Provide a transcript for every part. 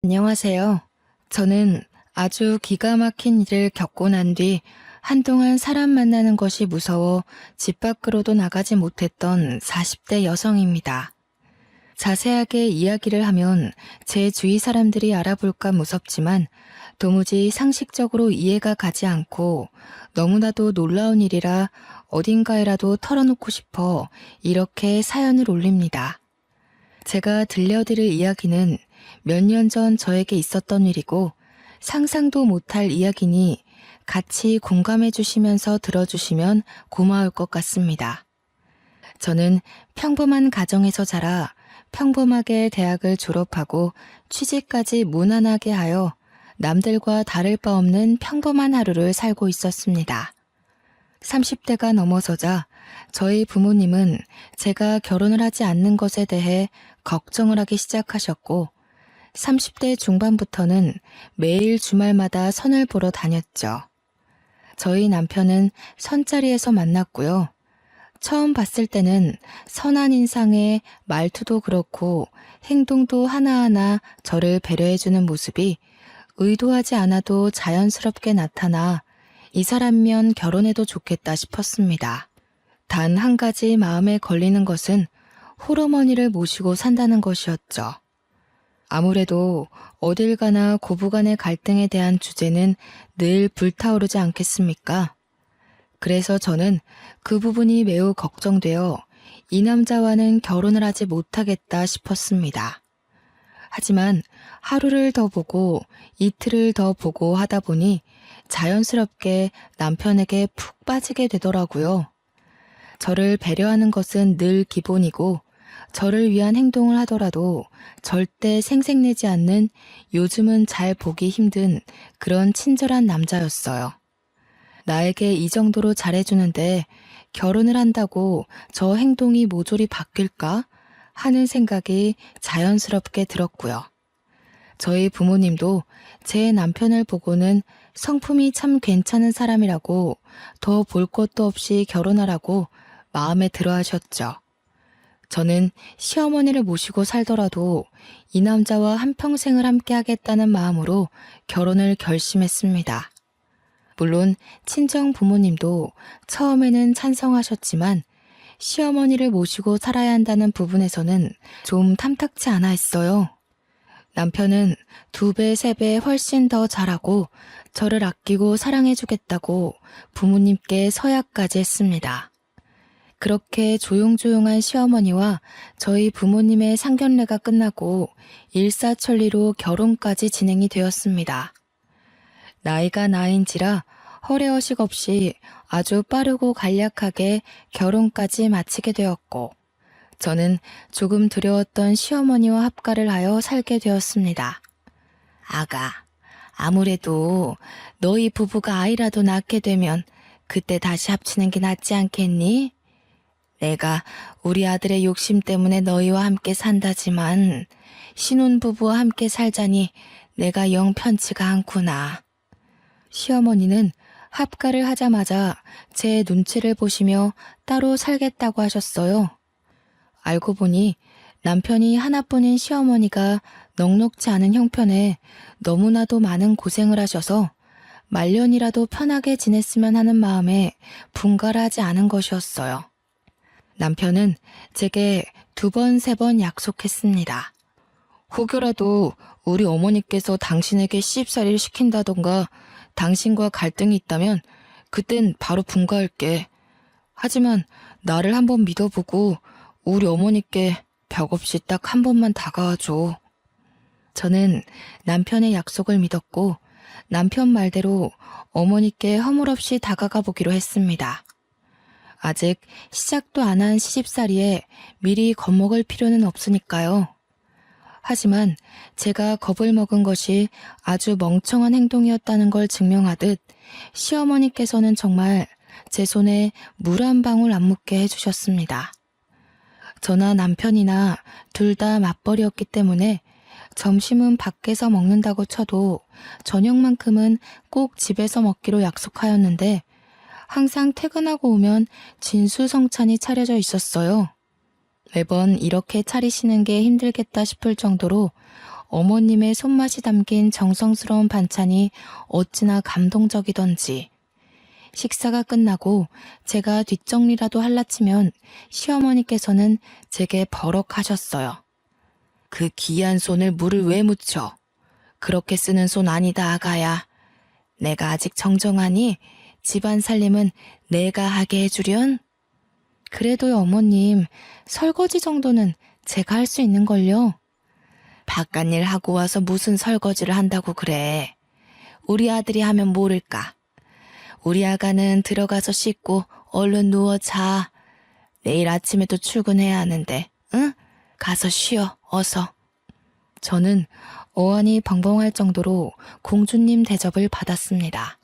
안녕하세요. 저는 아주 기가 막힌 일을 겪고 난 뒤 한동안 사람 만나는 것이 무서워 집 밖으로도 나가지 못했던 40대 여성입니다. 자세하게 이야기를 하면 제 주위 사람들이 알아볼까 무섭지만 도무지 상식적으로 이해가 가지 않고 너무나도 놀라운 일이라 어딘가에라도 털어놓고 싶어 이렇게 사연을 올립니다. 제가 들려드릴 이야기는 몇 년 전 저에게 있었던 일이고 상상도 못할 이야기니 같이 공감해 주시면서 들어주시면 고마울 것 같습니다. 저는 평범한 가정에서 자라 평범하게 대학을 졸업하고 취직까지 무난하게 하여 남들과 다를 바 없는 평범한 하루를 살고 있었습니다. 30대가 넘어서자 저희 부모님은 제가 결혼을 하지 않는 것에 대해 걱정을 하기 시작하셨고 30대 중반부터는 매일 주말마다 선을 보러 다녔죠. 저희 남편은 선자리에서 만났고요. 처음 봤을 때는 선한 인상에 말투도 그렇고 행동도 하나하나 저를 배려해주는 모습이 의도하지 않아도 자연스럽게 나타나 이 사람이면 결혼해도 좋겠다 싶었습니다. 단 한 가지 마음에 걸리는 것은 홀어머니를 모시고 산다는 것이었죠. 아무래도 어딜 가나 고부간의 갈등에 대한 주제는 늘 불타오르지 않겠습니까? 그래서 저는 그 부분이 매우 걱정되어 이 남자와는 결혼을 하지 못하겠다 싶었습니다. 하지만 하루를 더 보고 이틀을 더 보고 하다 보니 자연스럽게 남편에게 푹 빠지게 되더라고요. 저를 배려하는 것은 늘 기본이고 저를 위한 행동을 하더라도 절대 생색내지 않는 요즘은 잘 보기 힘든 그런 친절한 남자였어요. 나에게 이 정도로 잘해주는데 결혼을 한다고 저 행동이 모조리 바뀔까 하는 생각이 자연스럽게 들었고요. 저희 부모님도 제 남편을 보고는 성품이 참 괜찮은 사람이라고 더 볼 것도 없이 결혼하라고 마음에 들어 하셨죠. 저는 시어머니를 모시고 살더라도 이 남자와 한평생을 함께 하겠다는 마음으로 결혼을 결심했습니다. 물론 친정 부모님도 처음에는 찬성하셨지만 시어머니를 모시고 살아야 한다는 부분에서는 좀 탐탁치 않아 했어요. 남편은 2배, 3배 훨씬 더 잘하고 저를 아끼고 사랑해주겠다고 부모님께 서약까지 했습니다. 그렇게 조용조용한 시어머니와 저희 부모님의 상견례가 끝나고 일사천리로 결혼까지 진행이 되었습니다. 나이가 나이인지라 허례허식 없이 아주 빠르고 간략하게 결혼까지 마치게 되었고 저는 조금 두려웠던 시어머니와 합가를 하여 살게 되었습니다. 아가, 아무래도 너희 부부가 아이라도 낳게 되면 그때 다시 합치는 게 낫지 않겠니? 내가 우리 아들의 욕심 때문에 너희와 함께 산다지만 신혼부부와 함께 살자니 내가 영 편치가 않구나. 시어머니는 합가를 하자마자 제 눈치를 보시며 따로 살겠다고 하셨어요. 알고 보니 남편이 하나뿐인 시어머니가 넉넉지 않은 형편에 너무나도 많은 고생을 하셔서 말년이라도 편하게 지냈으면 하는 마음에 분가를 하지 않은 것이었어요. 남편은 제게 2번, 3번 약속했습니다. 혹여라도 우리 어머니께서 당신에게 시집살이를 시킨다던가 당신과 갈등이 있다면 그땐 바로 분가할게. 하지만 나를 한번 믿어보고 우리 어머니께 벽 없이 딱 한 번만 다가와줘. 저는 남편의 약속을 믿었고 남편 말대로 어머니께 허물없이 다가가 보기로 했습니다. 아직 시작도 안 한 시집살이에 미리 겁먹을 필요는 없으니까요. 하지만 제가 겁을 먹은 것이 아주 멍청한 행동이었다는 걸 증명하듯 시어머니께서는 정말 제 손에 물 한 방울 안 묻게 해주셨습니다. 저나 남편이나 둘 다 맞벌이였기 때문에 점심은 밖에서 먹는다고 쳐도 저녁만큼은 꼭 집에서 먹기로 약속하였는데 항상 퇴근하고 오면 진수성찬이 차려져 있었어요. 매번 이렇게 차리시는 게 힘들겠다 싶을 정도로 어머님의 손맛이 담긴 정성스러운 반찬이 어찌나 감동적이던지. 식사가 끝나고 제가 뒷정리라도 할라치면 시어머니께서는 제게 버럭하셨어요. 그 귀한 손을 물을 왜 묻혀? 그렇게 쓰는 손 아니다, 아가야. 내가 아직 정정하니 집안 살림은 내가 하게 해주련? 그래도요, 어머님, 설거지 정도는 제가 할 수 있는걸요. 바깥일 하고 와서 무슨 설거지를 한다고 그래. 우리 아들이 하면 모를까. 우리 아가는 들어가서 씻고 얼른 누워 자. 내일 아침에도 출근해야 하는데, 응? 가서 쉬어, 어서. 저는 어안이 벙벙할 정도로 공주님 대접을 받았습니다.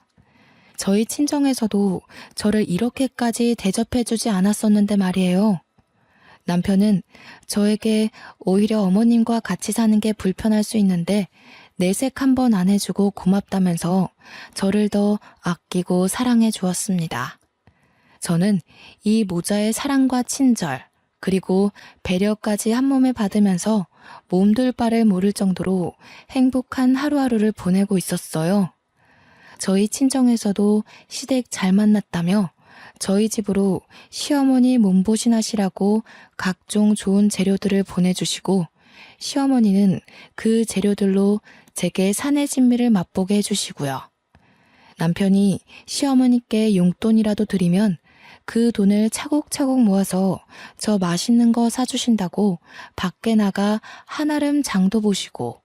저희 친정에서도 저를 이렇게까지 대접해주지 않았었는데 말이에요. 남편은 저에게 오히려 어머님과 같이 사는 게 불편할 수 있는데 내색 한 번 안 해주고 고맙다면서 저를 더 아끼고 사랑해 주었습니다. 저는 이 모자의 사랑과 친절, 그리고 배려까지 한 몸에 받으면서 몸둘 바를 모를 정도로 행복한 하루하루를 보내고 있었어요. 저희 친정에서도 시댁 잘 만났다며 저희 집으로 시어머니 몸보신하시라고 각종 좋은 재료들을 보내주시고 시어머니는 그 재료들로 제게 사내 진미를 맛보게 해주시고요. 남편이 시어머니께 용돈이라도 드리면 그 돈을 차곡차곡 모아서 저 맛있는 거 사주신다고 밖에 나가 한아름 장도 보시고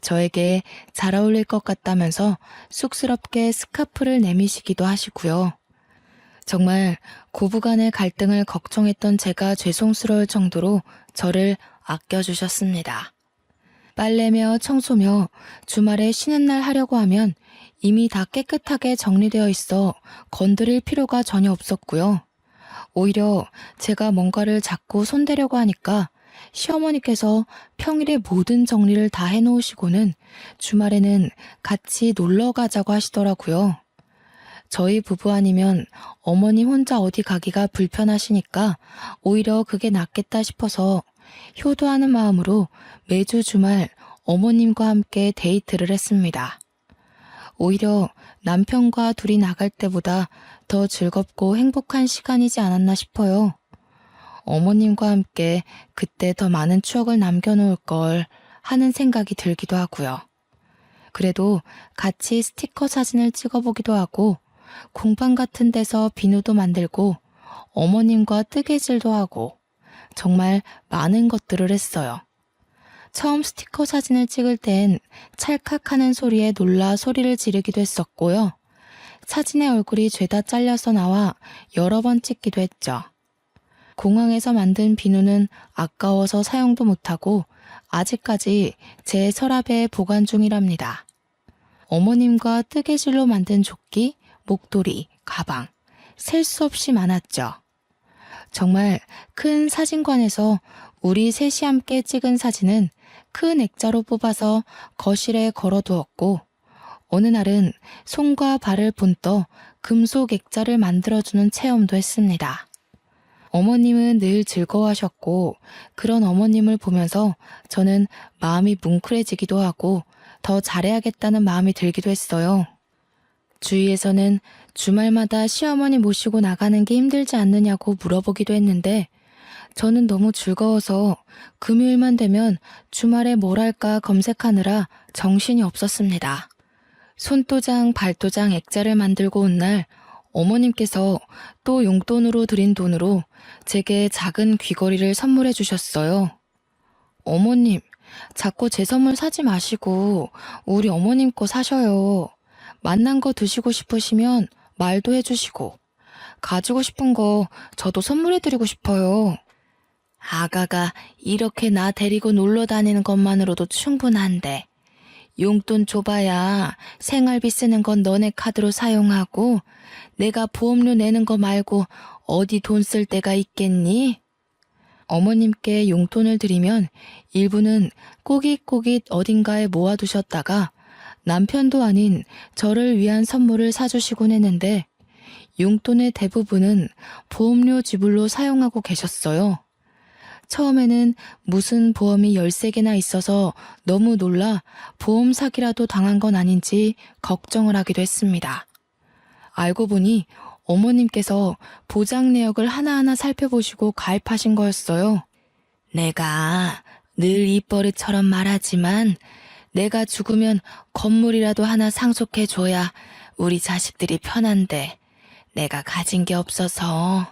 저에게 잘 어울릴 것 같다면서 쑥스럽게 스카프를 내미시기도 하시고요. 정말 고부간의 갈등을 걱정했던 제가 죄송스러울 정도로 저를 아껴주셨습니다. 빨래며 청소며 주말에 쉬는 날 하려고 하면 이미 다 깨끗하게 정리되어 있어 건드릴 필요가 전혀 없었고요. 오히려 제가 뭔가를 자꾸 손대려고 하니까 시어머니께서 평일에 모든 정리를 다 해놓으시고는 주말에는 같이 놀러 가자고 하시더라고요. 저희 부부 아니면 어머니 혼자 어디 가기가 불편하시니까 오히려 그게 낫겠다 싶어서 효도하는 마음으로 매주 주말 어머님과 함께 데이트를 했습니다. 오히려 남편과 둘이 나갈 때보다 더 즐겁고 행복한 시간이지 않았나 싶어요. 어머님과 함께 그때 더 많은 추억을 남겨놓을 걸 하는 생각이 들기도 하고요. 그래도 같이 스티커 사진을 찍어보기도 하고 공방 같은 데서 비누도 만들고 어머님과 뜨개질도 하고 정말 많은 것들을 했어요. 처음 스티커 사진을 찍을 땐 찰칵하는 소리에 놀라 소리를 지르기도 했었고요. 사진의 얼굴이 죄다 잘려서 나와 여러 번 찍기도 했죠. 공항에서 만든 비누는 아까워서 사용도 못하고 아직까지 제 서랍에 보관 중이랍니다. 어머님과 뜨개질로 만든 조끼, 목도리, 가방, 셀 수 없이 많았죠. 정말 큰 사진관에서 우리 셋이 함께 찍은 사진은 큰 액자로 뽑아서 거실에 걸어두었고 어느 날은 손과 발을 본떠 금속 액자를 만들어주는 체험도 했습니다. 어머님은 늘 즐거워하셨고 그런 어머님을 보면서 저는 마음이 뭉클해지기도 하고 더 잘해야겠다는 마음이 들기도 했어요. 주위에서는 주말마다 시어머니 모시고 나가는 게 힘들지 않느냐고 물어보기도 했는데 저는 너무 즐거워서 금요일만 되면 주말에 뭘 할까 검색하느라 정신이 없었습니다. 손도장, 발도장, 액자를 만들고 온 날 어머님께서 또 용돈으로 드린 돈으로 제게 작은 귀걸이를 선물해 주셨어요. 어머님, 자꾸 제 선물 사지 마시고 우리 어머님 거 사셔요. 맛난 거 드시고 싶으시면 말도 해주시고 가지고 싶은 거 저도 선물해드리고 싶어요. 아가가 이렇게 나 데리고 놀러 다니는 것만으로도 충분한데 용돈 줘봐야 생활비 쓰는 건 너네 카드로 사용하고 내가 보험료 내는 거 말고 어디 돈 쓸 데가 있겠니? 어머님께 용돈을 드리면 일부는 꼬깃꼬깃 어딘가에 모아두셨다가 남편도 아닌 저를 위한 선물을 사주시곤 했는데 용돈의 대부분은 보험료 지불로 사용하고 계셨어요. 처음에는 무슨 보험이 13개나 있어서 너무 놀라 보험 사기라도 당한 건 아닌지 걱정을 하기도 했습니다. 알고 보니 어머님께서 보장 내역을 하나하나 살펴보시고 가입하신 거였어요. 내가 늘 입버릇처럼 말하지만 내가 죽으면 건물이라도 하나 상속해줘야 우리 자식들이 편한데 내가 가진 게 없어서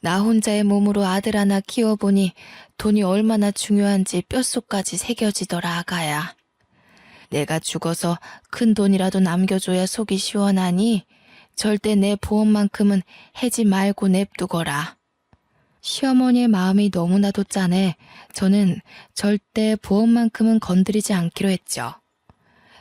나 혼자의 몸으로 아들 하나 키워보니 돈이 얼마나 중요한지 뼛속까지 새겨지더라 아가야. 내가 죽어서 큰 돈이라도 남겨줘야 속이 시원하니 절대 내 보험만큼은 해지 말고 냅두거라. 시어머니의 마음이 너무나도 짠해 저는 절대 보험만큼은 건드리지 않기로 했죠.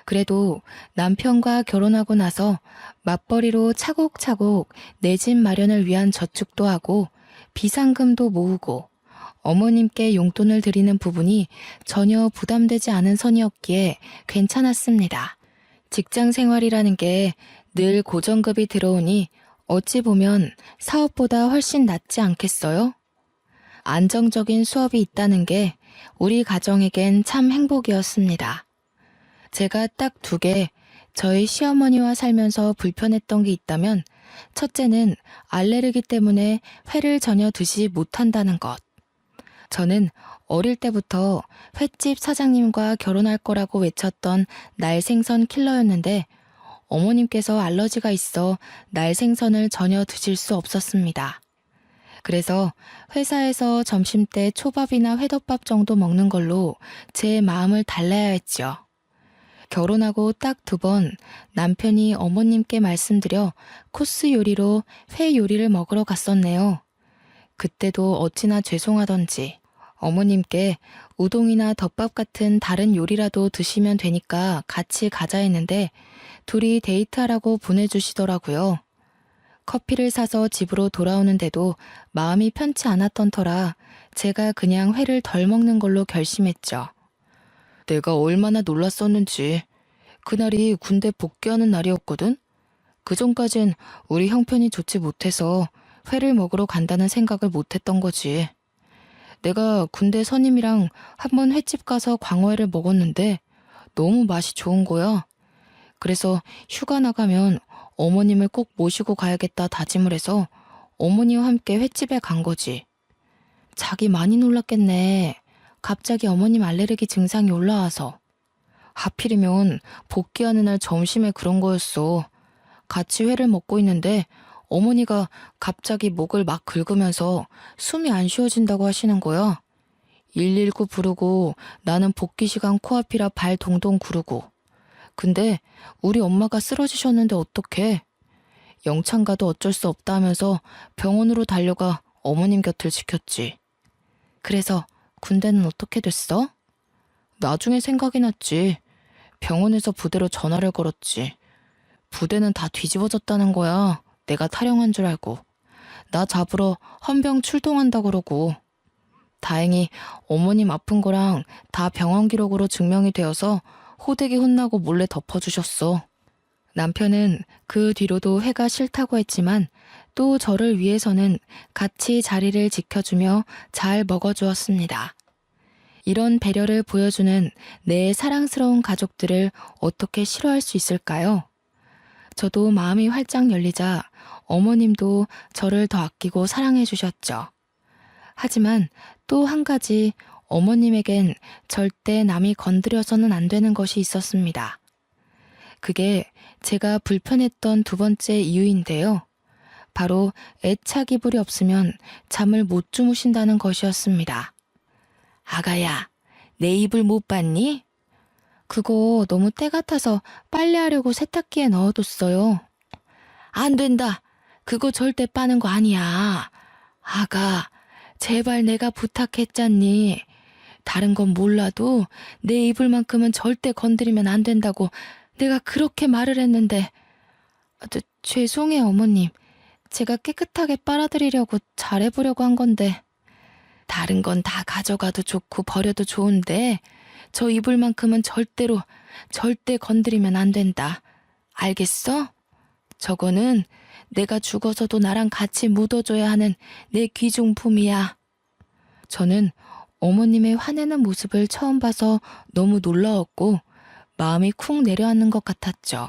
그래도 남편과 결혼하고 나서 맞벌이로 차곡차곡 내 집 마련을 위한 저축도 하고 비상금도 모으고 어머님께 용돈을 드리는 부분이 전혀 부담되지 않은 선이었기에 괜찮았습니다. 직장 생활이라는 게 늘 고정급이 들어오니 어찌 보면 사업보다 훨씬 낫지 않겠어요? 안정적인 수업이 있다는 게 우리 가정에겐 참 행복이었습니다. 제가 딱 2개, 저희 시어머니와 살면서 불편했던 게 있다면 첫째는 알레르기 때문에 회를 전혀 드시지 못한다는 것. 저는 어릴 때부터 횟집 사장님과 결혼할 거라고 외쳤던 날생선 킬러였는데 어머님께서 알러지가 있어 날생선을 전혀 드실 수 없었습니다. 그래서 회사에서 점심때 초밥이나 회덮밥 정도 먹는 걸로 제 마음을 달래야 했죠. 결혼하고 딱 2번 남편이 어머님께 말씀드려 코스 요리로 회 요리를 먹으러 갔었네요. 그때도 어찌나 죄송하던지 어머님께 우동이나 덮밥 같은 다른 요리라도 드시면 되니까 같이 가자 했는데 둘이 데이트하라고 보내주시더라고요. 커피를 사서 집으로 돌아오는데도 마음이 편치 않았던 터라 제가 그냥 회를 덜 먹는 걸로 결심했죠. 내가 얼마나 놀랐었는지. 그날이 군대 복귀하는 날이었거든. 그전까진 우리 형편이 좋지 못해서 회를 먹으러 간다는 생각을 못했던 거지. 내가 군대 선임이랑 한번 횟집 가서 광어회를 먹었는데 너무 맛이 좋은 거야. 그래서 휴가 나가면 어머님을 꼭 모시고 가야겠다 다짐을 해서 어머니와 함께 횟집에 간 거지. 자기 많이 놀랐겠네. 갑자기 어머님 알레르기 증상이 올라와서. 하필이면 복귀하는 날 점심에 그런 거였어. 같이 회를 먹고 있는데 어머니가 갑자기 목을 막 긁으면서 숨이 안 쉬어진다고 하시는 거야. 119 부르고 나는 복귀 시간 코앞이라 발 동동 구르고. 근데 우리 엄마가 쓰러지셨는데 어떡해. 영창 가도 어쩔 수 없다 하면서 병원으로 달려가 어머님 곁을 지켰지. 그래서 군대는 어떻게 됐어? 나중에 생각이 났지. 병원에서 부대로 전화를 걸었지. 부대는 다 뒤집어졌다는 거야. 내가 탈영한 줄 알고. 나 잡으러 헌병 출동한다 그러고. 다행히 어머님 아픈 거랑 다 병원 기록으로 증명이 되어서 호되게 혼나고 몰래 덮어주셨어. 남편은 그 뒤로도 회가 싫다고 했지만 또 저를 위해서는 같이 자리를 지켜주며 잘 먹어주었습니다. 이런 배려를 보여주는 내 사랑스러운 가족들을 어떻게 싫어할 수 있을까요? 저도 마음이 활짝 열리자 어머님도 저를 더 아끼고 사랑해 주셨죠. 하지만 또 한 가지 어머님에겐 절대 남이 건드려서는 안 되는 것이 있었습니다. 그게 제가 불편했던 2번째 이유인데요. 바로 애착 이불이 없으면 잠을 못 주무신다는 것이었습니다. 아가야, 내 이불 못 봤니? 그거 너무 때 같아서 빨래하려고 세탁기에 넣어뒀어요. 안 된다. 그거 절대 빠는 거 아니야. 아가, 제발 내가 부탁했잖니. 다른 건 몰라도 내 이불만큼은 절대 건드리면 안 된다고 내가 그렇게 말을 했는데. 죄송해요, 어머님. 제가 깨끗하게 빨아드리려고 잘해보려고 한 건데. 다른 건 다 가져가도 좋고 버려도 좋은데 저 이불만큼은 절대 건드리면 안 된다. 알겠어? 저거는 내가 죽어서도 나랑 같이 묻어줘야 하는 내 귀중품이야. 저는 어머님의 화내는 모습을 처음 봐서 너무 놀라웠고 마음이 쿵 내려앉는 것 같았죠.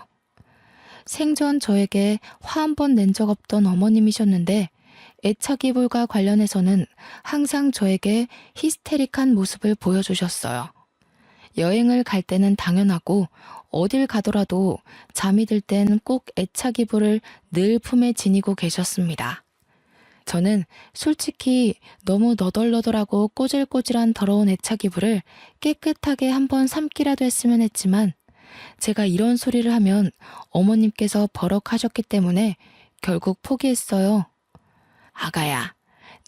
생전 저에게 화 한 번 낸 적 없던 어머님이셨는데 애착이불과 관련해서는 항상 저에게 히스테릭한 모습을 보여주셨어요. 여행을 갈 때는 당연하고 어딜 가더라도 잠이 들 땐 꼭 애착이불을 늘 품에 지니고 계셨습니다. 저는 솔직히 너무 너덜너덜하고 꼬질꼬질한 더러운 애착이불을 깨끗하게 한번 삶기라도 했으면 했지만 제가 이런 소리를 하면 어머님께서 버럭하셨기 때문에 결국 포기했어요. 아가야,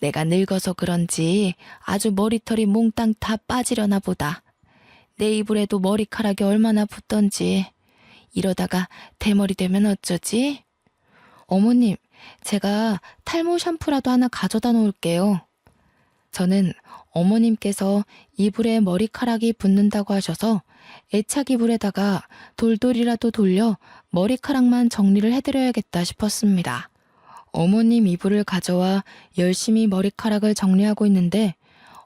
내가 늙어서 그런지 아주 머리털이 몽땅 다 빠지려나 보다. 내 이불에도 머리카락이 얼마나 붙던지. 이러다가 대머리 되면 어쩌지? 어머님, 제가 탈모 샴푸라도 하나 가져다 놓을게요. 저는 어머님께서 이불에 머리카락이 붙는다고 하셔서 애착 이불에다가 돌돌이라도 돌려 머리카락만 정리를 해드려야겠다 싶었습니다. 어머님 이불을 가져와 열심히 머리카락을 정리하고 있는데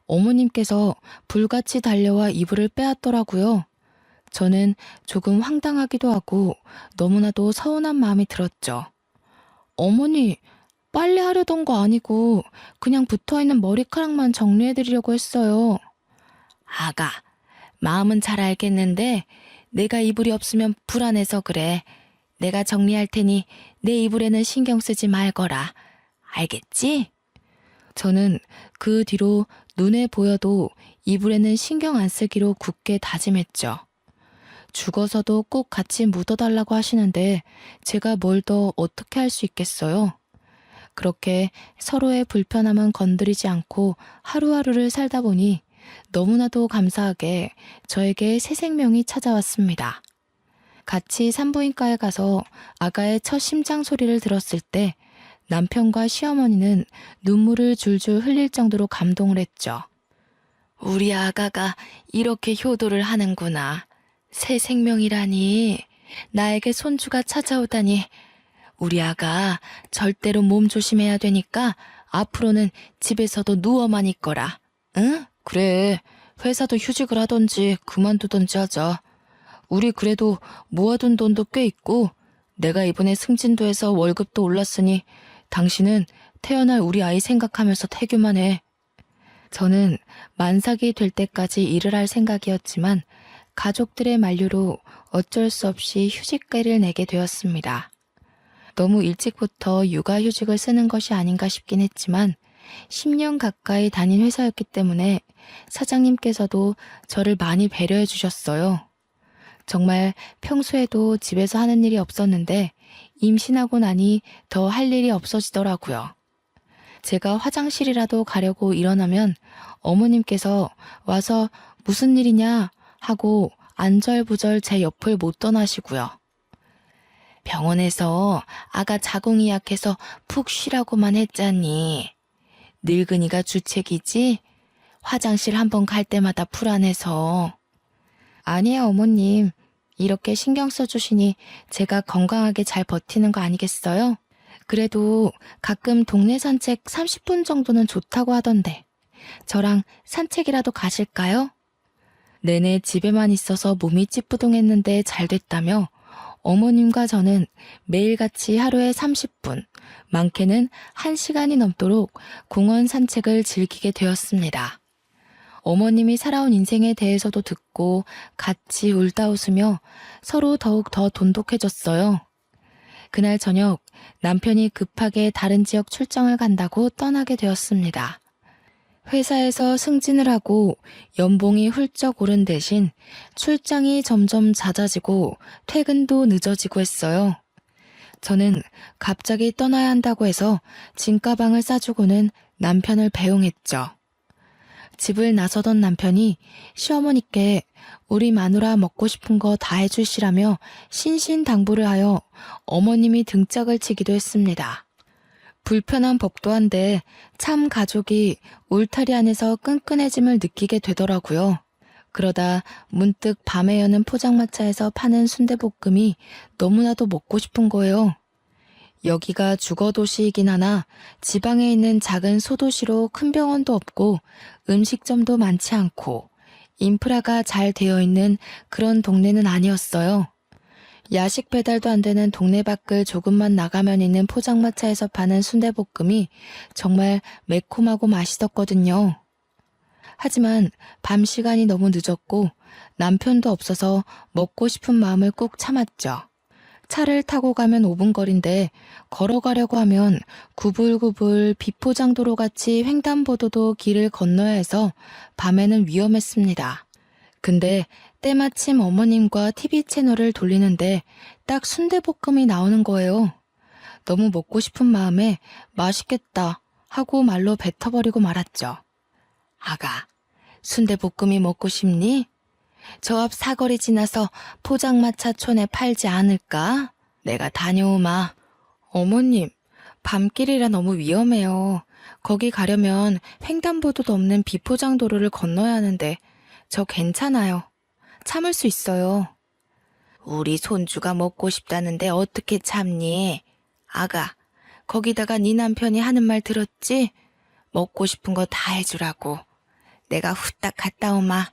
어머님께서 불같이 달려와 이불을 빼앗더라고요. 저는 조금 황당하기도 하고 너무나도 서운한 마음이 들었죠. 어머니, 빨래 하려던 거 아니고 그냥 붙어있는 머리카락만 정리해드리려고 했어요. 아가, 마음은 잘 알겠는데 내가 이불이 없으면 불안해서 그래. 내가 정리할 테니 내 이불에는 신경 쓰지 말거라. 알겠지? 저는 그 뒤로 눈에 보여도 이불에는 신경 안 쓰기로 굳게 다짐했죠. 죽어서도 꼭 같이 묻어달라고 하시는데 제가 뭘 더 어떻게 할 수 있겠어요? 그렇게 서로의 불편함은 건드리지 않고 하루하루를 살다 보니 너무나도 감사하게 저에게 새 생명이 찾아왔습니다. 같이 산부인과에 가서 아가의 첫 심장 소리를 들었을 때 남편과 시어머니는 눈물을 줄줄 흘릴 정도로 감동을 했죠. 우리 아가가 이렇게 효도를 하는구나. 새 생명이라니. 나에게 손주가 찾아오다니. 우리 아가 절대로 몸 조심해야 되니까 앞으로는 집에서도 누워만 있거라. 응? 그래. 회사도 휴직을 하던지 그만두던지 하자. 우리 그래도 모아둔 돈도 꽤 있고 내가 이번에 승진도해서 월급도 올랐으니 당신은 태어날 우리 아이 생각하면서 태교만 해. 저는 만삭이 될 때까지 일을 할 생각이었지만 가족들의 만류로 어쩔 수 없이 휴직계를 내게 되었습니다. 너무 일찍부터 육아휴직을 쓰는 것이 아닌가 싶긴 했지만 10년 가까이 다닌 회사였기 때문에 사장님께서도 저를 많이 배려해 주셨어요. 정말 평소에도 집에서 하는 일이 없었는데 임신하고 나니 더 할 일이 없어지더라고요. 제가 화장실이라도 가려고 일어나면 어머님께서 와서 무슨 일이냐 하고 안절부절 제 옆을 못 떠나시고요. 병원에서 아가 자궁이 약해서 푹 쉬라고만 했잖니. 늙은이가 주책이지? 화장실 한번 갈 때마다 불안해서. 아니에요, 어머님. 이렇게 신경 써주시니 제가 건강하게 잘 버티는 거 아니겠어요? 그래도 가끔 동네 산책 30분 정도는 좋다고 하던데 저랑 산책이라도 가실까요? 내내 집에만 있어서 몸이 찌뿌둥했는데 잘 됐다며 어머님과 저는 매일같이 하루에 30분, 많게는 1시간이 넘도록 공원 산책을 즐기게 되었습니다. 어머님이 살아온 인생에 대해서도 듣고 같이 울다 웃으며 서로 더욱 더 돈독해졌어요. 그날 저녁 남편이 급하게 다른 지역 출장을 간다고 떠나게 되었습니다. 회사에서 승진을 하고 연봉이 훌쩍 오른 대신 출장이 점점 잦아지고 퇴근도 늦어지고 했어요. 저는 갑자기 떠나야 한다고 해서 짐가방을 싸주고는 남편을 배웅했죠. 집을 나서던 남편이 시어머니께 우리 마누라 먹고 싶은 거 다 해주시라며 신신당부를 하여 어머님이 등짝을 치기도 했습니다. 불편한 법도 한데 참 가족이 울타리 안에서 끈끈해짐을 느끼게 되더라고요. 그러다 문득 밤에 여는 포장마차에서 파는 순대볶음이 너무나도 먹고 싶은 거예요. 여기가 주거도시이긴 하나 지방에 있는 작은 소도시로 큰 병원도 없고 음식점도 많지 않고 인프라가 잘 되어 있는 그런 동네는 아니었어요. 야식 배달도 안 되는 동네 밖을 조금만 나가면 있는 포장마차에서 파는 순대볶음이 정말 매콤하고 맛있었거든요. 하지만 밤 시간이 너무 늦었고 남편도 없어서 먹고 싶은 마음을 꾹 참았죠. 차를 타고 가면 5분 거리인데 걸어가려고 하면 구불구불 비포장도로 같이 횡단보도도 길을 건너야 해서 밤에는 위험했습니다. 근데 때마침 어머님과 TV 채널을 돌리는데 딱 순대볶음이 나오는 거예요. 너무 먹고 싶은 마음에 맛있겠다 하고 말로 뱉어버리고 말았죠. 아가, 순대볶음이 먹고 싶니? 저 앞 사거리 지나서 포장마차촌에 팔지 않을까? 내가 다녀오마. 어머님, 밤길이라 너무 위험해요. 거기 가려면 횡단보도도 없는 비포장도로를 건너야 하는데 저 괜찮아요. 참을 수 있어요. 우리 손주가 먹고 싶다는데 어떻게 참니? 아가, 거기다가 네 남편이 하는 말 들었지? 먹고 싶은 거 다 해주라고. 내가 후딱 갔다 오마.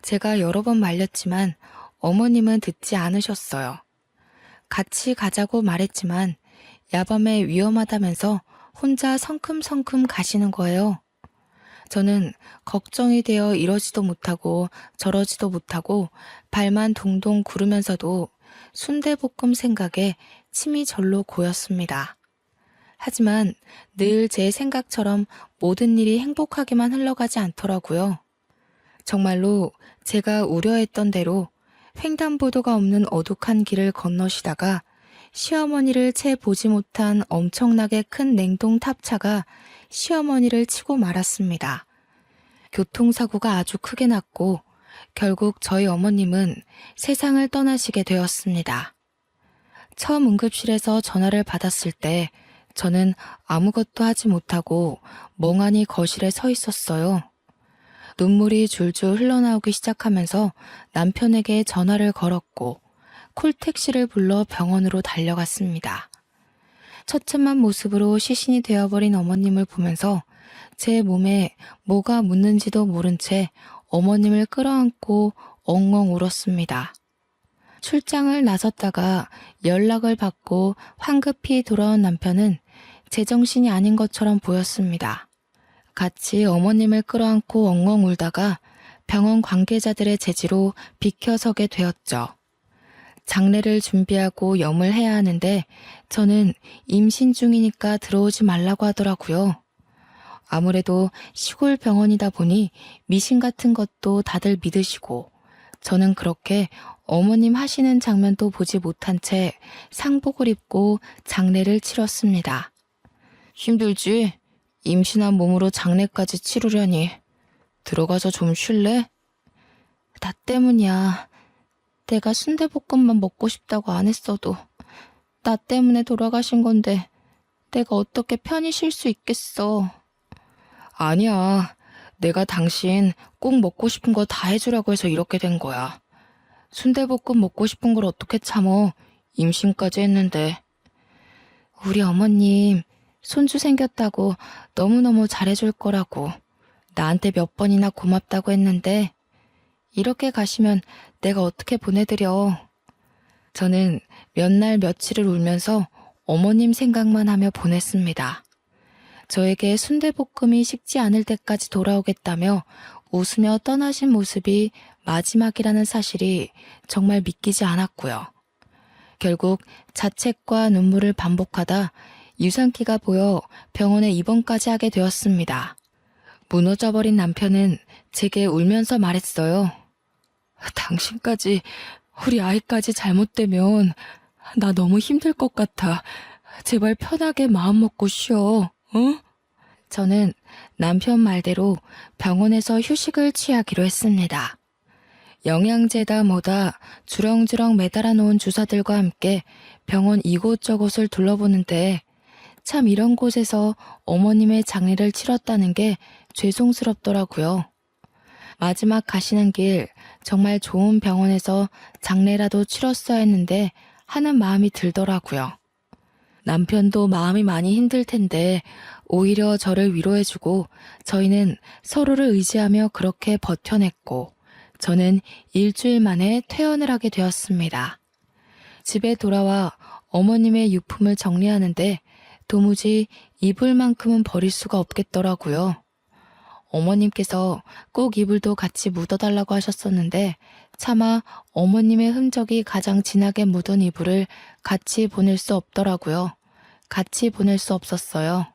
제가 여러 번 말렸지만 어머님은 듣지 않으셨어요. 같이 가자고 말했지만 야밤에 위험하다면서 혼자 성큼성큼 가시는 거예요. 저는 걱정이 되어 이러지도 못하고 저러지도 못하고 발만 동동 구르면서도 순대볶음 생각에 침이 절로 고였습니다. 하지만 늘 제 생각처럼 모든 일이 행복하게만 흘러가지 않더라고요. 정말로 제가 우려했던 대로 횡단보도가 없는 어둑한 길을 건너시다가 시어머니를 채 보지 못한 엄청나게 큰 냉동 탑차가 시어머니를 치고 말았습니다. 교통사고가 아주 크게 났고 결국 저희 어머님은 세상을 떠나시게 되었습니다. 처음 응급실에서 전화를 받았을 때 저는 아무것도 하지 못하고 멍하니 거실에 서 있었어요. 눈물이 줄줄 흘러나오기 시작하면서 남편에게 전화를 걸었고 콜택시를 불러 병원으로 달려갔습니다. 처참한 모습으로 시신이 되어버린 어머님을 보면서 제 몸에 뭐가 묻는지도 모른 채 어머님을 끌어안고 엉엉 울었습니다. 출장을 나섰다가 연락을 받고 황급히 돌아온 남편은 제정신이 아닌 것처럼 보였습니다. 같이 어머님을 끌어안고 엉엉 울다가 병원 관계자들의 제지로 비켜서게 되었죠. 장례를 준비하고 염을 해야 하는데 저는 임신 중이니까 들어오지 말라고 하더라고요. 아무래도 시골 병원이다 보니 미신 같은 것도 다들 믿으시고 저는 그렇게 어머님 하시는 장면도 보지 못한 채 상복을 입고 장례를 치렀습니다. 힘들지? 임신한 몸으로 장례까지 치르려니. 들어가서 좀 쉴래? 나 때문이야. 내가 순대볶음만 먹고 싶다고 안 했어도 나 때문에 돌아가신 건데 내가 어떻게 편히 쉴 수 있겠어. 아니야. 내가 당신 꼭 먹고 싶은 거 다 해주라고 해서 이렇게 된 거야. 순대볶음 먹고 싶은 걸 어떻게 참어. 임신까지 했는데. 우리 어머님 손주 생겼다고 너무너무 잘해줄 거라고 나한테 몇 번이나 고맙다고 했는데 이렇게 가시면 내가 어떻게 보내드려. 저는 몇 날 며칠을 울면서 어머님 생각만 하며 보냈습니다. 저에게 순대볶음이 식지 않을 때까지 돌아오겠다며 웃으며 떠나신 모습이 마지막이라는 사실이 정말 믿기지 않았고요. 결국 자책과 눈물을 반복하다 유산기가 보여 병원에 입원까지 하게 되었습니다. 무너져버린 남편은 제게 울면서 말했어요. 당신까지 우리 아이까지 잘못되면 나 너무 힘들 것 같아. 제발 편하게 마음 먹고 쉬어. 응? 저는 남편 말대로 병원에서 휴식을 취하기로 했습니다. 영양제다 뭐다 주렁주렁 매달아 놓은 주사들과 함께 병원 이곳저곳을 둘러보는데 참 이런 곳에서 어머님의 장례를 치렀다는 게 죄송스럽더라고요. 마지막 가시는 길 정말 좋은 병원에서 장례라도 치렀어야 했는데 하는 마음이 들더라고요. 남편도 마음이 많이 힘들 텐데 오히려 저를 위로해주고 저희는 서로를 의지하며 그렇게 버텨냈고 저는 일주일 만에 퇴원을 하게 되었습니다. 집에 돌아와 어머님의 유품을 정리하는데 도무지 이불 만큼은 버릴 수가 없겠더라고요. 어머님께서 꼭 이불도 같이 묻어달라고 하셨었는데 차마 어머님의 흔적이 가장 진하게 묻은 이불을 같이 보낼 수 없더라고요. 같이 보낼 수 없었어요.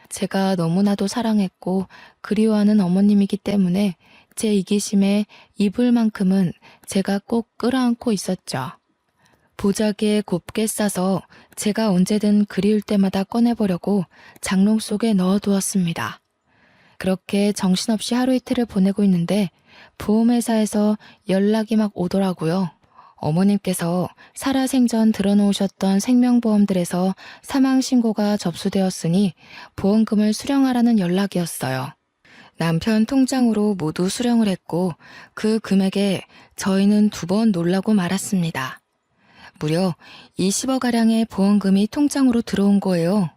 제가 너무나도 사랑했고 그리워하는 어머님이기 때문에 제 이기심에 이불만큼은 제가 꼭 끌어안고 있었죠. 보자기에 곱게 싸서 제가 언제든 그리울 때마다 꺼내보려고 장롱 속에 넣어두었습니다. 그렇게 정신없이 하루 이틀을 보내고 있는데 보험회사에서 연락이 막 오더라고요. 어머님께서 살아생전 들어놓으셨던 생명보험들에서 사망신고가 접수되었으니 보험금을 수령하라는 연락이었어요. 남편 통장으로 모두 수령을 했고 그 금액에 저희는 2번 놀라고 말았습니다. 무려 20억가량의 보험금이 통장으로 들어온 거예요.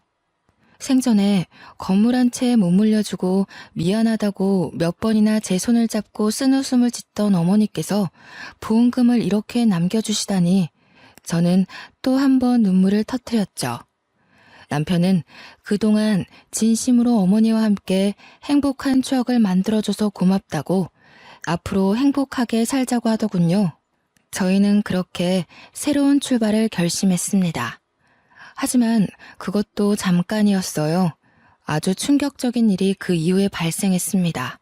생전에 건물 한 채에 못 물려주고 미안하다고 몇 번이나 제 손을 잡고 쓴웃음을 짓던 어머니께서 보험금을 이렇게 남겨주시다니 저는 또 한 번 눈물을 터뜨렸죠. 남편은 그동안 진심으로 어머니와 함께 행복한 추억을 만들어줘서 고맙다고 앞으로 행복하게 살자고 하더군요. 저희는 그렇게 새로운 출발을 결심했습니다. 하지만 그것도 잠깐이었어요. 아주 충격적인 일이 그 이후에 발생했습니다.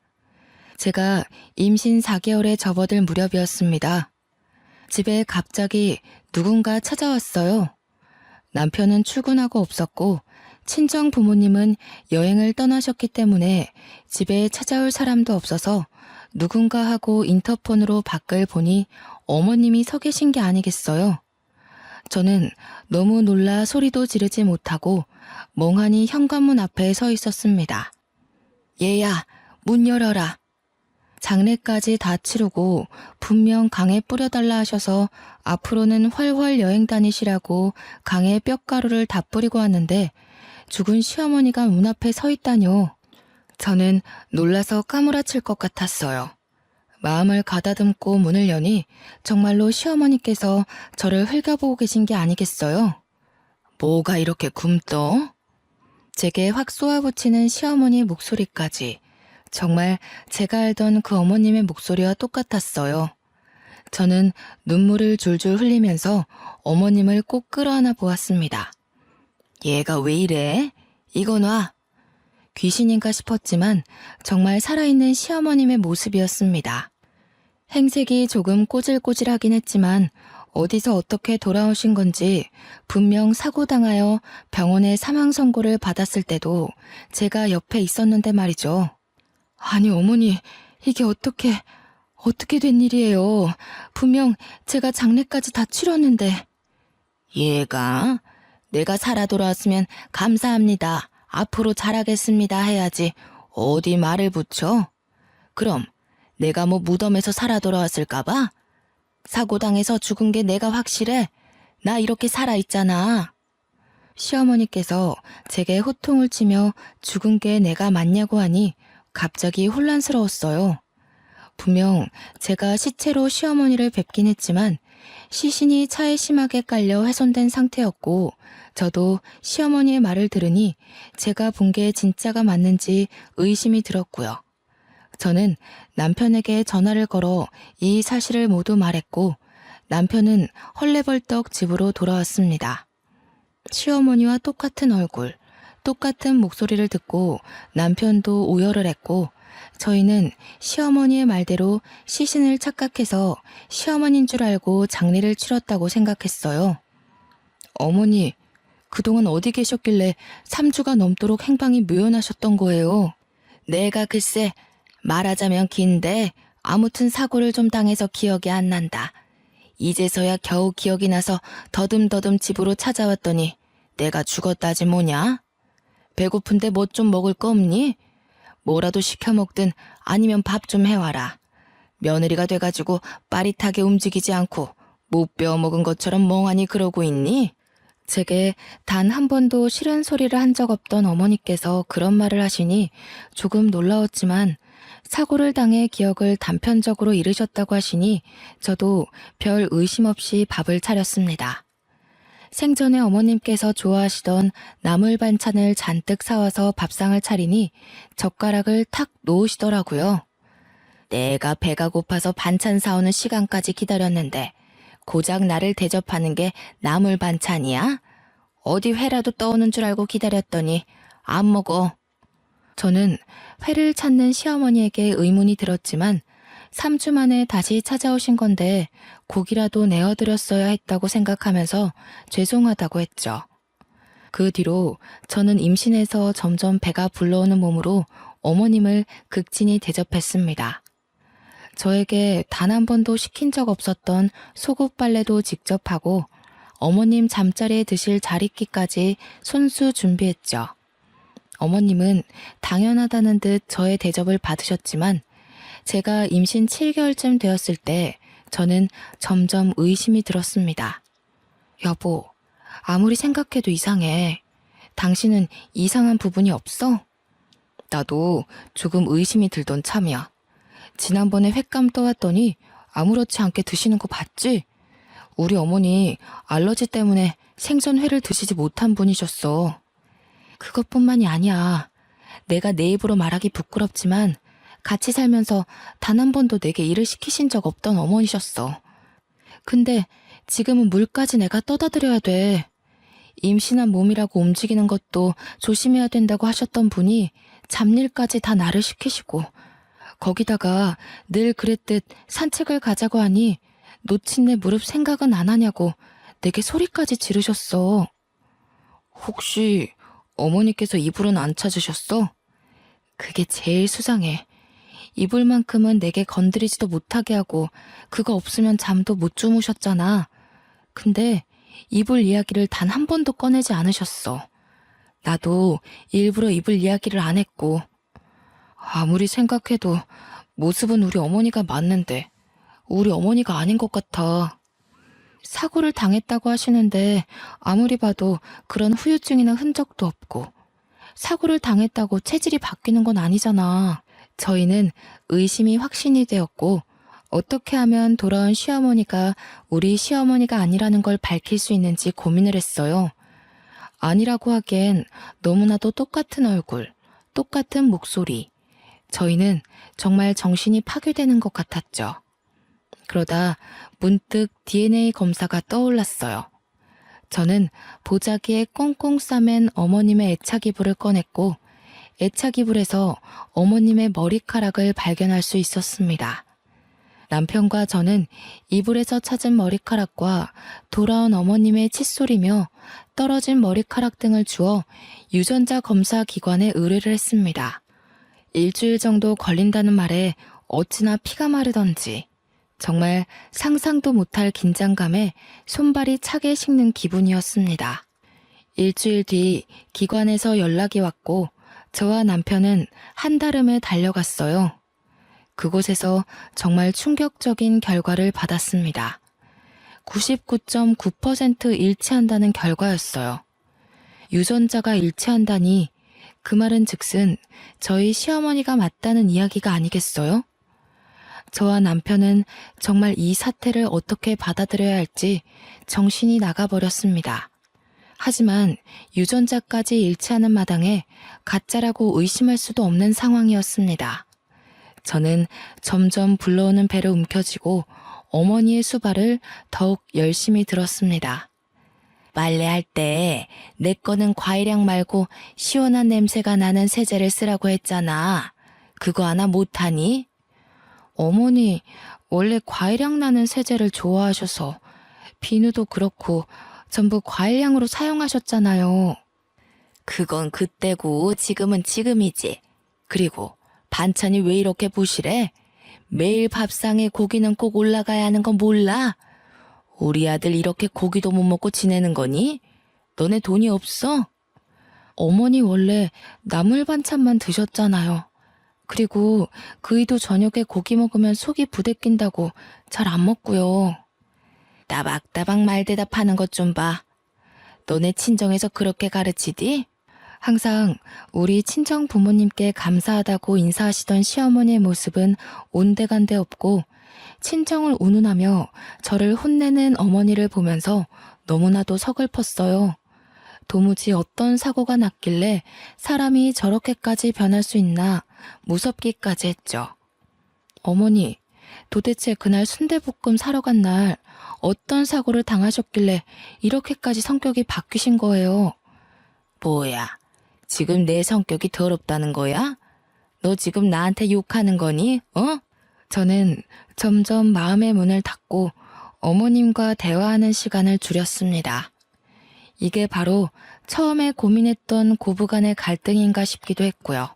제가 임신 4개월에 접어들 무렵이었습니다. 집에 갑자기 누군가 찾아왔어요. 남편은 출근하고 없었고 친정 부모님은 여행을 떠나셨기 때문에 집에 찾아올 사람도 없어서 누군가 하고 인터폰으로 밖을 보니 어머님이 서 계신 게 아니겠어요. 저는 너무 놀라 소리도 지르지 못하고 멍하니 현관문 앞에 서 있었습니다. 얘야, 문 열어라. 장례까지 다 치르고 분명 강에 뿌려달라 하셔서 앞으로는 훨훨 여행 다니시라고 강에 뼈가루를 다 뿌리고 왔는데 죽은 시어머니가 문 앞에 서 있다뇨. 저는 놀라서 까무라칠 것 같았어요. 마음을 가다듬고 문을 여니 정말로 시어머니께서 저를 흘겨보고 계신 게 아니겠어요? 뭐가 이렇게 굼떠? 제게 확 쏘아붙이는 시어머니의 목소리까지 정말 제가 알던 그 어머님의 목소리와 똑같았어요. 저는 눈물을 줄줄 흘리면서 어머님을 꼭 끌어안아 보았습니다. 얘가 왜 이래? 이거 놔. 귀신인가 싶었지만 정말 살아있는 시어머님의 모습이었습니다. 행색이 조금 꼬질꼬질하긴 했지만 어디서 어떻게 돌아오신 건지 분명 사고당하여 병원에 사망 선고를 받았을 때도 제가 옆에 있었는데 말이죠. 아니 어머니, 이게 어떻게 된 일이에요? 분명 제가 장례까지 다 치렀는데. 얘가 내가 살아 돌아왔으면 감사합니다. 앞으로 잘하겠습니다 해야지 어디 말을 붙여? 그럼 내가 뭐 무덤에서 살아 돌아왔을까봐? 사고당해서 죽은 게 내가 확실해? 나 이렇게 살아있잖아. 시어머니께서 제게 호통을 치며 죽은 게 내가 맞냐고 하니 갑자기 혼란스러웠어요. 분명 제가 시체로 시어머니를 뵙긴 했지만 시신이 차에 심하게 깔려 훼손된 상태였고 저도 시어머니의 말을 들으니 제가 본 게 진짜가 맞는지 의심이 들었고요. 저는 남편에게 전화를 걸어 이 사실을 모두 말했고 남편은 헐레벌떡 집으로 돌아왔습니다. 시어머니와 똑같은 얼굴, 똑같은 목소리를 듣고 남편도 오열을 했고 저희는 시어머니의 말대로 시신을 착각해서 시어머니인 줄 알고 장례를 치렀다고 생각했어요. 어머니, 그동안 어디 계셨길래 3주가 넘도록 행방이 묘연하셨던 거예요? 내가 글쎄 말하자면 긴데 아무튼 사고를 좀 당해서 기억이 안 난다. 이제서야 겨우 기억이 나서 더듬더듬 집으로 찾아왔더니 내가 죽었다지 뭐냐? 배고픈데 뭐 좀 먹을 거 없니? 뭐라도 시켜 먹든 아니면 밥 좀 해와라. 며느리가 돼가지고 빠릿하게 움직이지 않고 못 배워 먹은 것처럼 멍하니 그러고 있니? 제게 단 한 번도 싫은 소리를 한 적 없던 어머니께서 그런 말을 하시니 조금 놀라웠지만 사고를 당해 기억을 단편적으로 잃으셨다고 하시니 저도 별 의심 없이 밥을 차렸습니다. 생전에 어머님께서 좋아하시던 나물 반찬을 잔뜩 사와서 밥상을 차리니 젓가락을 탁 놓으시더라고요. 내가 배가 고파서 반찬 사오는 시간까지 기다렸는데 고작 나를 대접하는 게 나물 반찬이야? 어디 회라도 떠오는 줄 알고 기다렸더니 안 먹어. 저는 회를 찾는 시어머니에게 의문이 들었지만 3주 만에 다시 찾아오신 건데 고기라도 내어드렸어야 했다고 생각하면서 죄송하다고 했죠. 그 뒤로 저는 임신해서 점점 배가 불러오는 몸으로 어머님을 극진히 대접했습니다. 저에게 단 한 번도 시킨 적 없었던 속옷 빨래도 직접 하고 어머님 잠자리에 드실 자리끼까지 손수 준비했죠. 어머님은 당연하다는 듯 저의 대접을 받으셨지만 제가 임신 7개월쯤 되었을 때 저는 점점 의심이 들었습니다. 여보, 아무리 생각해도 이상해. 당신은 이상한 부분이 없어? 나도 조금 의심이 들던 참이야. 지난번에 횟감 떠왔더니 아무렇지 않게 드시는 거 봤지? 우리 어머니 알러지 때문에 생선 회를 드시지 못한 분이셨어. 그것뿐만이 아니야. 내가 내 입으로 말하기 부끄럽지만 같이 살면서 단 한 번도 내게 일을 시키신 적 없던 어머니셨어. 근데 지금은 물까지 내가 떠다 드려야 돼. 임신한 몸이라고 움직이는 것도 조심해야 된다고 하셨던 분이 잡일까지 다 나를 시키시고 거기다가 늘 그랬듯 산책을 가자고 하니 놓친 내 무릎 생각은 안 하냐고 내게 소리까지 지르셨어. 혹시 어머니께서 이불은 안 찾으셨어? 그게 제일 수상해. 이불만큼은 내게 건드리지도 못하게 하고 그거 없으면 잠도 못 주무셨잖아. 근데 이불 이야기를 단 한 번도 꺼내지 않으셨어. 나도 일부러 이불 이야기를 안 했고 아무리 생각해도 모습은 우리 어머니가 맞는데 우리 어머니가 아닌 것 같아. 사고를 당했다고 하시는데 아무리 봐도 그런 후유증이나 흔적도 없고 사고를 당했다고 체질이 바뀌는 건 아니잖아. 저희는 의심이 확신이 되었고 어떻게 하면 돌아온 시어머니가 우리 시어머니가 아니라는 걸 밝힐 수 있는지 고민을 했어요. 아니라고 하기엔 너무나도 똑같은 얼굴, 똑같은 목소리. 저희는 정말 정신이 파괴되는 것 같았죠. 그러다 문득 DNA 검사가 떠올랐어요. 저는 보자기에 꽁꽁 싸맨 어머님의 애착 이불을 꺼냈고 애착 이불에서 어머님의 머리카락을 발견할 수 있었습니다. 남편과 저는 이불에서 찾은 머리카락과 돌아온 어머님의 칫솔이며 떨어진 머리카락 등을 주어 유전자 검사 기관에 의뢰를 했습니다. 일주일 정도 걸린다는 말에 어찌나 피가 마르던지 정말 상상도 못할 긴장감에 손발이 차게 식는 기분이었습니다. 일주일 뒤 기관에서 연락이 왔고 저와 남편은 한달음에 달려갔어요. 그곳에서 정말 충격적인 결과를 받았습니다. 99.9% 일치한다는 결과였어요. 유전자가 일치한다니 그 말은 즉슨 저희 시어머니가 맞다는 이야기가 아니겠어요? 저와 남편은 정말 이 사태를 어떻게 받아들여야 할지 정신이 나가버렸습니다. 하지만 유전자까지 일치하는 마당에 가짜라고 의심할 수도 없는 상황이었습니다. 저는 점점 불러오는 배를 움켜쥐고 어머니의 수발을 더욱 열심히 들었습니다. 빨래할 때 내 거는 과일향 말고 시원한 냄새가 나는 세제를 쓰라고 했잖아. 그거 하나 못하니? 어머니, 원래 과일향 나는 세제를 좋아하셔서 비누도 그렇고 전부 과일향으로 사용하셨잖아요. 그건 그때고 지금은 지금이지. 그리고 반찬이 왜 이렇게 부실해? 매일 밥상에 고기는 꼭 올라가야 하는 건 몰라? 우리 아들 이렇게 고기도 못 먹고 지내는 거니? 너네 돈이 없어? 어머니 원래 나물 반찬만 드셨잖아요. 그리고 그이도 저녁에 고기 먹으면 속이 부대낀다고 잘 안 먹고요. 따박따박 말 대답하는 것 좀 봐. 너네 친정에서 그렇게 가르치디? 항상 우리 친정 부모님께 감사하다고 인사하시던 시어머니의 모습은 온데간데 없고 친정을 운운하며 저를 혼내는 어머니를 보면서 너무나도 서글펐어요. 도무지 어떤 사고가 났길래 사람이 저렇게까지 변할 수 있나 무섭기까지 했죠. 어머니, 도대체 그날 순대볶음 사러 간 날 어떤 사고를 당하셨길래 이렇게까지 성격이 바뀌신 거예요? 뭐야, 지금 내 성격이 더럽다는 거야? 너 지금 나한테 욕하는 거니? 어? 저는 점점 마음의 문을 닫고 어머님과 대화하는 시간을 줄였습니다. 이게 바로 처음에 고민했던 고부간의 갈등인가 싶기도 했고요.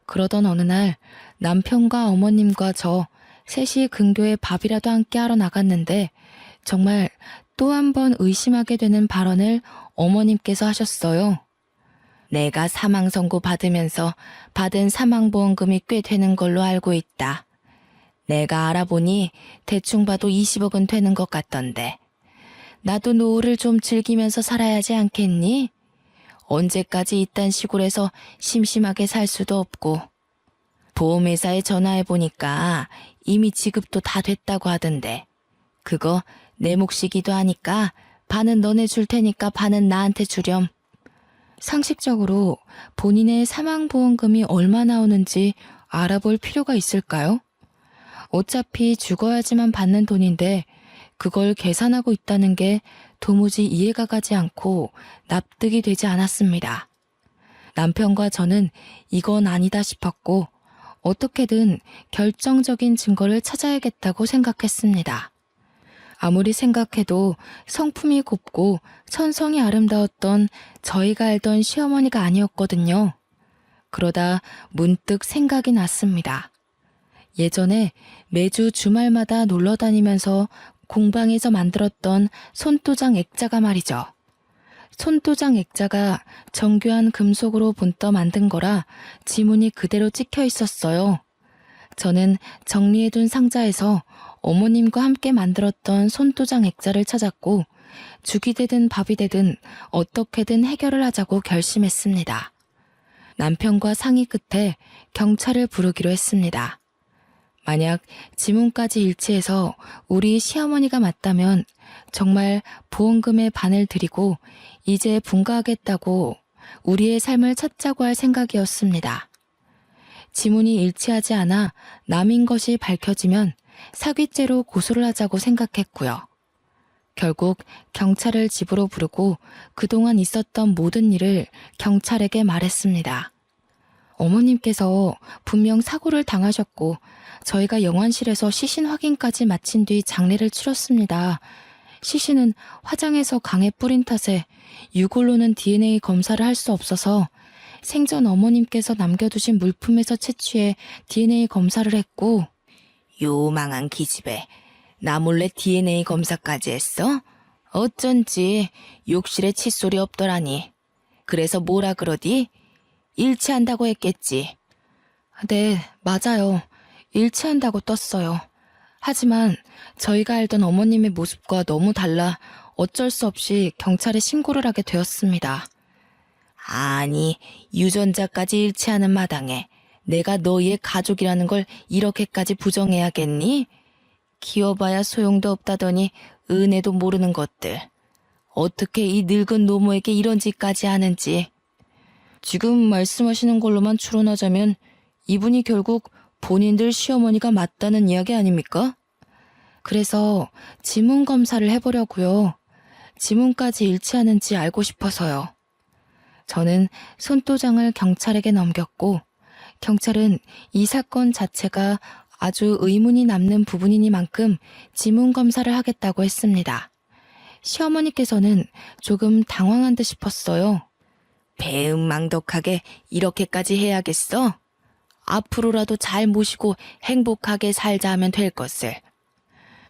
그러던 어느 날 남편과 어머님과 저 셋이 근교에 밥이라도 함께 하러 나갔는데 정말 또 한 번 의심하게 되는 발언을 어머님께서 하셨어요. 내가 사망 선고 받으면서 받은 사망보험금이 꽤 되는 걸로 알고 있다. 내가 알아보니 대충 봐도 20억은 되는 것 같던데. 나도 노후를 좀 즐기면서 살아야지 않겠니? 언제까지 이딴 시골에서 심심하게 살 수도 없고. 보험회사에 전화해보니까 이미 지급도 다 됐다고 하던데. 그거 내 몫이기도 하니까 반은 너네 줄 테니까 반은 나한테 주렴. 상식적으로 본인의 사망보험금이 얼마 나오는지 알아볼 필요가 있을까요? 어차피 죽어야지만 받는 돈인데 그걸 계산하고 있다는 게 도무지 이해가 가지 않고 납득이 되지 않았습니다. 남편과 저는 이건 아니다 싶었고 어떻게든 결정적인 증거를 찾아야겠다고 생각했습니다. 아무리 생각해도 성품이 곱고 천성이 아름다웠던 저희가 알던 시어머니가 아니었거든요. 그러다 문득 생각이 났습니다. 예전에 매주 주말마다 놀러 다니면서 공방에서 만들었던 손도장 액자가 말이죠. 손도장 액자가 정교한 금속으로 본떠 만든 거라 지문이 그대로 찍혀 있었어요. 저는 정리해둔 상자에서 어머님과 함께 만들었던 손도장 액자를 찾았고 죽이 되든 밥이 되든 어떻게든 해결을 하자고 결심했습니다. 남편과 상의 끝에 경찰을 부르기로 했습니다. 만약 지문까지 일치해서 우리 시어머니가 맞다면 정말 보험금의 반을 드리고 이제 분가하겠다고 우리의 삶을 찾자고 할 생각이었습니다. 지문이 일치하지 않아 남인 것이 밝혀지면 사기죄로 고소를 하자고 생각했고요. 결국 경찰을 집으로 부르고 그동안 있었던 모든 일을 경찰에게 말했습니다. 어머님께서 분명 사고를 당하셨고 저희가 영안실에서 시신 확인까지 마친 뒤 장례를 치렀습니다. 시신은 화장해서 강에 뿌린 탓에 유골로는 DNA 검사를 할 수 없어서 생전 어머님께서 남겨두신 물품에서 채취해 DNA 검사를 했고 요망한 기집애, 나 몰래 DNA 검사까지 했어? 어쩐지 욕실에 칫솔이 없더라니. 그래서 뭐라 그러디? 일치한다고 했겠지. 네, 맞아요. 일치한다고 떴어요. 하지만 저희가 알던 어머님의 모습과 너무 달라 어쩔 수 없이 경찰에 신고를 하게 되었습니다. 아니, 유전자까지 일치하는 마당에 내가 너희의 가족이라는 걸 이렇게까지 부정해야겠니? 키워봐야 소용도 없다더니 은혜도 모르는 것들. 어떻게 이 늙은 노모에게 이런 짓까지 하는지. 지금 말씀하시는 걸로만 추론하자면 이분이 결국 본인들 시어머니가 맞다는 이야기 아닙니까? 그래서 지문 검사를 해보려고요. 지문까지 일치하는지 알고 싶어서요. 저는 손도장을 경찰에게 넘겼고 경찰은 이 사건 자체가 아주 의문이 남는 부분이니만큼 지문 검사를 하겠다고 했습니다. 시어머니께서는 조금 당황한 듯 싶었어요. 배은망덕하게 이렇게까지 해야겠어? 앞으로라도 잘 모시고 행복하게 살자 하면 될 것을.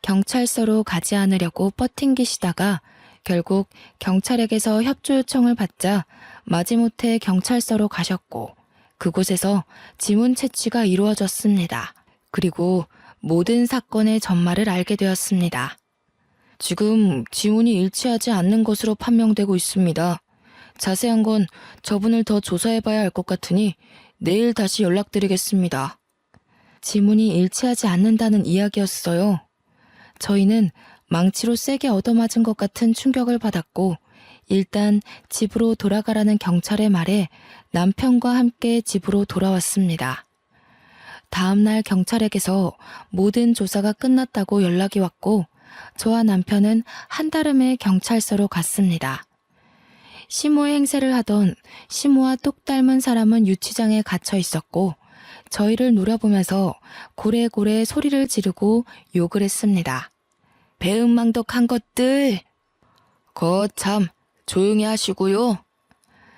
경찰서로 가지 않으려고 버팅기시다가 결국 경찰에게서 협조 요청을 받자 마지못해 경찰서로 가셨고 그곳에서 지문 채취가 이루어졌습니다. 그리고 모든 사건의 전말을 알게 되었습니다. 지금 지문이 일치하지 않는 것으로 판명되고 있습니다. 자세한 건 저분을 더 조사해봐야 할 것 같으니 내일 다시 연락드리겠습니다. 지문이 일치하지 않는다는 이야기였어요. 저희는 망치로 세게 얻어맞은 것 같은 충격을 받았고 일단 집으로 돌아가라는 경찰의 말에 남편과 함께 집으로 돌아왔습니다. 다음날 경찰에게서 모든 조사가 끝났다고 연락이 왔고 저와 남편은 한달음에 경찰서로 갔습니다. 시모의 행세를 하던 시모와 똑 닮은 사람은 유치장에 갇혀 있었고 저희를 노려보면서 고래고래 소리를 지르고 욕을 했습니다. 배은망덕한 것들! 거참 조용히 하시고요.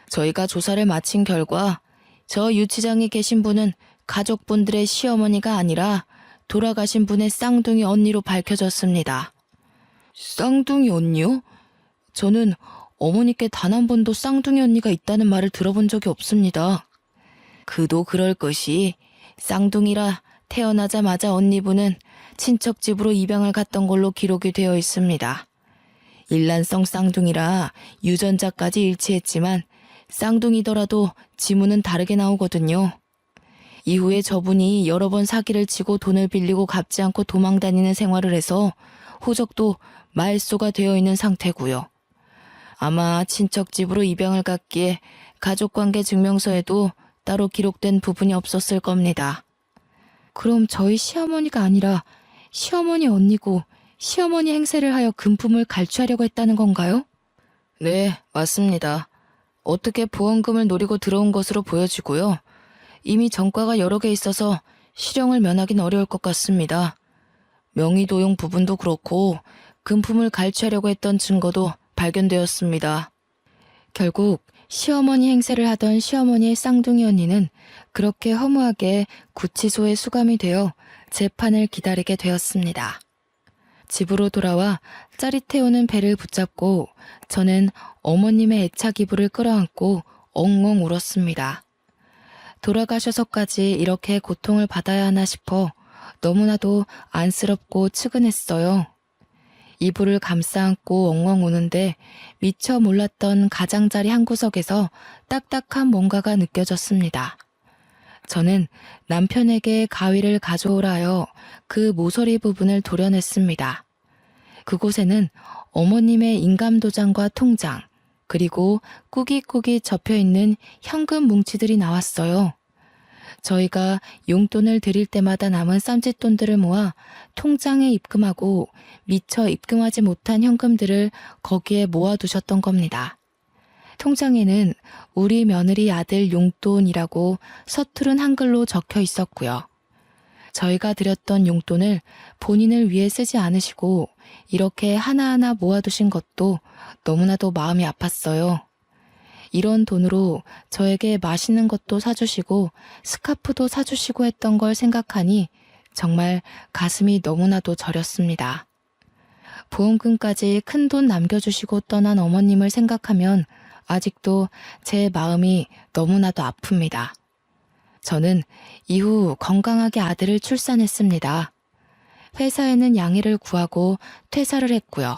저희가 조사를 마친 결과 저 유치장에 계신 분은 가족분들의 시어머니가 아니라 돌아가신 분의 쌍둥이 언니로 밝혀졌습니다. 쌍둥이 언니요? 저는 어머니께 단 한 번도 쌍둥이 언니가 있다는 말을 들어본 적이 없습니다. 그도 그럴 것이 쌍둥이라 태어나자마자 언니분은 친척 집으로 입양을 갔던 걸로 기록이 되어 있습니다. 일란성 쌍둥이라 유전자까지 일치했지만 쌍둥이더라도 지문은 다르게 나오거든요. 이후에 저분이 여러 번 사기를 치고 돈을 빌리고 갚지 않고 도망다니는 생활을 해서 호적도 말소가 되어 있는 상태고요. 아마 친척 집으로 입양을 갔기에 가족관계 증명서에도 따로 기록된 부분이 없었을 겁니다. 그럼 저희 시어머니가 아니라 시어머니 언니고 시어머니 행세를 하여 금품을 갈취하려고 했다는 건가요? 네, 맞습니다. 어떻게 보험금을 노리고 들어온 것으로 보여지고요. 이미 전과가 여러 개 있어서 실형을 면하긴 어려울 것 같습니다. 명의도용 부분도 그렇고 금품을 갈취하려고 했던 증거도 발견되었습니다. 결국 시어머니 행세를 하던 시어머니의 쌍둥이 언니는 그렇게 허무하게 구치소에 수감이 되어 재판을 기다리게 되었습니다. 집으로 돌아와 짜릿해오는 배를 붙잡고 저는 어머님의 애착 이불을 끌어안고 엉엉 울었습니다. 돌아가셔서까지 이렇게 고통을 받아야 하나 싶어 너무나도 안쓰럽고 측은했어요. 이불을 감싸 안고 엉엉 우는데 미처 몰랐던 가장자리 한 구석에서 딱딱한 뭔가가 느껴졌습니다. 저는 남편에게 가위를 가져오라 하여 그 모서리 부분을 도려냈습니다. 그곳에는 어머님의 인감도장과 통장, 그리고 꾸깃꾸깃 접혀있는 현금 뭉치들이 나왔어요. 저희가 용돈을 드릴 때마다 남은 쌈짓돈들을 모아 통장에 입금하고 미처 입금하지 못한 현금들을 거기에 모아두셨던 겁니다. 통장에는 우리 며느리 아들 용돈이라고 서투른 한글로 적혀 있었고요. 저희가 드렸던 용돈을 본인을 위해 쓰지 않으시고 이렇게 하나하나 모아두신 것도 너무나도 마음이 아팠어요. 이런 돈으로 저에게 맛있는 것도 사주시고 스카프도 사주시고 했던 걸 생각하니 정말 가슴이 너무나도 저렸습니다. 보험금까지 큰 돈 남겨주시고 떠난 어머님을 생각하면 아직도 제 마음이 너무나도 아픕니다. 저는 이후 건강하게 아들을 출산했습니다. 회사에는 양해를 구하고 퇴사를 했고요.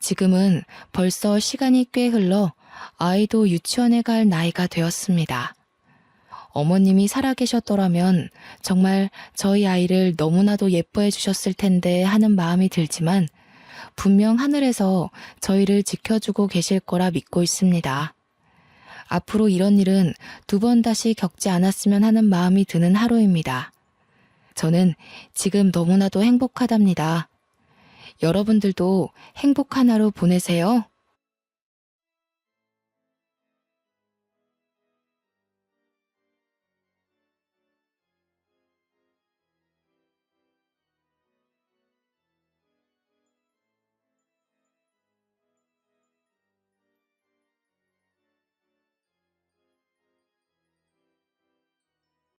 지금은 벌써 시간이 꽤 흘러 아이도 유치원에 갈 나이가 되었습니다. 어머님이 살아계셨더라면 정말 저희 아이를 너무나도 예뻐해 주셨을 텐데 하는 마음이 들지만 분명 하늘에서 저희를 지켜주고 계실 거라 믿고 있습니다. 앞으로 이런 일은 두 번 다시 겪지 않았으면 하는 마음이 드는 하루입니다. 저는 지금 너무나도 행복하답니다. 여러분들도 행복한 하루 보내세요.